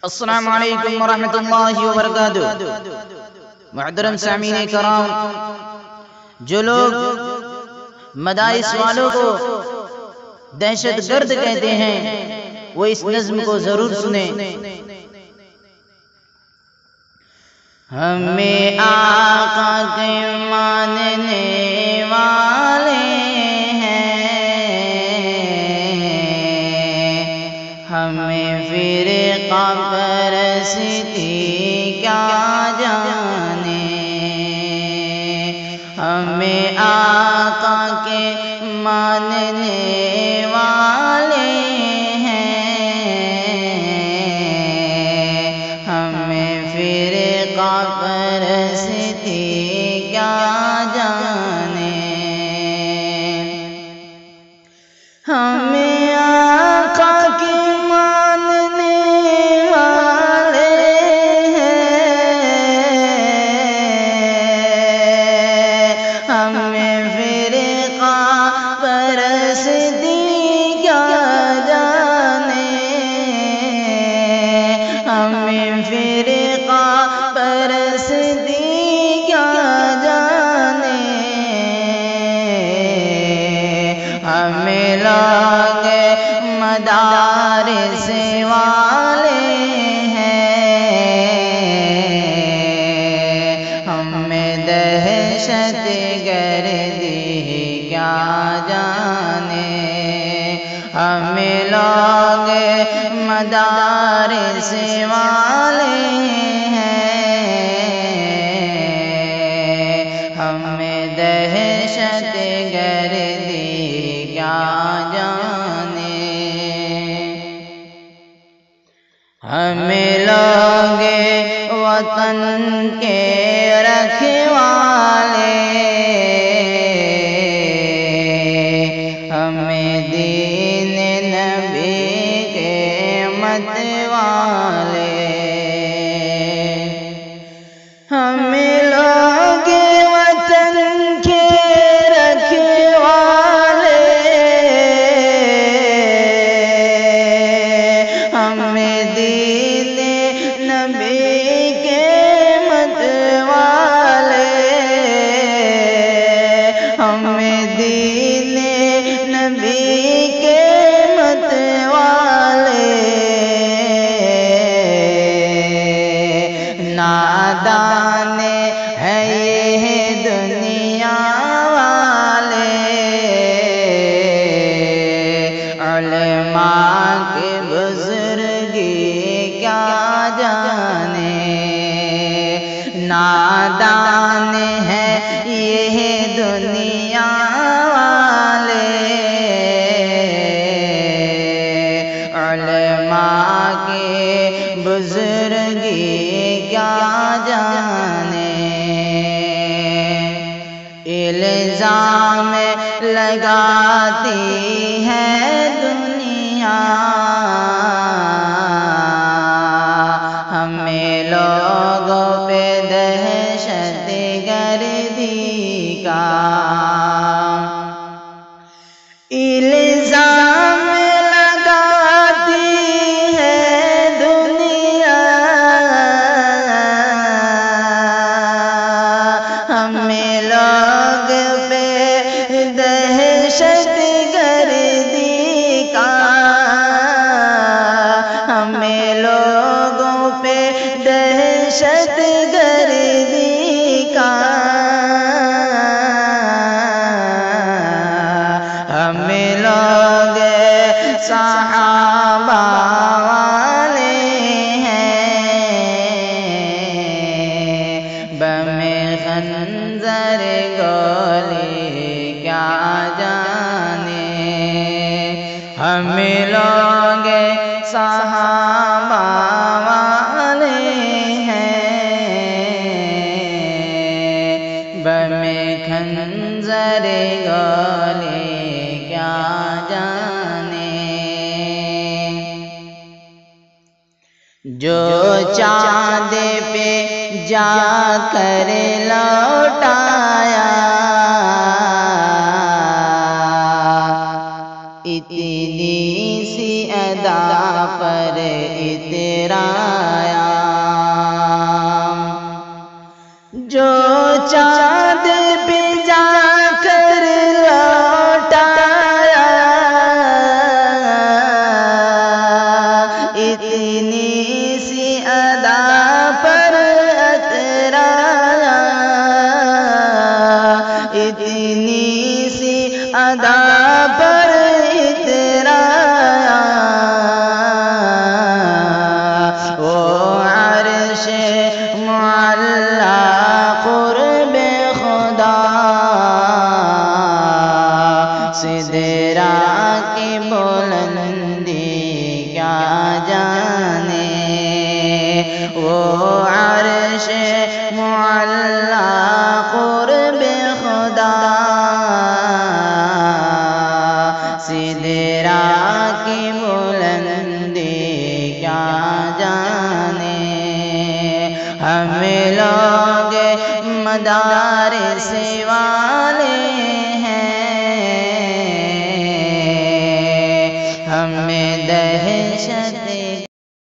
السلام علیکم ورحمۃ اللہ وبرکاتہ۔ محترم سامعین کرام، جو لوگ مدارس والوں کو دہشت گرد کہتے ہیں وہ اس نظم کو ضرور سنیں۔ ہمیں آقا کے ماننے والے ہیں، ہمیں فرقہ پرستی کیا جانے، ہمیں آقا کے ماننے والے ہیں، ہمیں فرقہ پرستی کیا جانے، ہمیں آقا کے ماننے والے ہیں، ہمیں فرقہ پرستی کیا جانے، ہمیں فرقہ پرستی کیا جانے، ہمیں لوگ مدارس والے ہیں، ہمیں دہشت گردی کیا جانے، ہمیں لوگ مدارس والے ہیں، ہمیں دہشت گردی کیا جانے، ہمیں لوگ وطن کے رکھوالے، ہمیں دین نبی کے متوالے، ہمیں لوگ وطن کے رکھوالے، ہمیں دین نبی کے متوالے، ہمیں دین نبی کے متوالے، نادان ہے یہ دنیا والے، علماء کی بزرگی کیا جانے، نادان ہے یہ دنیا والے، علماء کی بزرگی کیا جانے، الزام لگاتی ہے دنیا، ہمیں لوگوں پہ دہشت گردی کا الزام لگاتی ہے دنیا، ہمیں لوگ پہ دہشت گردی کا، ہمیں لوگوں پہ دہشت گردی کا، ہمیں لوگ صحابہ والے ہیں، بم خنجر گولی کیا جانے، ہمیں لوگ صحابہ والے ہیں، بم خنجر گولی کیا جانے، جو چاند پہ جا کر لوٹایا، اتنی سی ادا پر اترایا، جو چاند پہ جا کر لوٹایا، اتنی سی ادا پر اترایا، اتنی سی ادا پر اترایا، وہ عرش معلا قرب خدا، سدرا کی بلندی کیا جانے، وہ عرش معلا قرب خدا، سدرا کی بلندی کیا جانے، ہم لوگ مدارس والے ہیں، ہمیں دہشت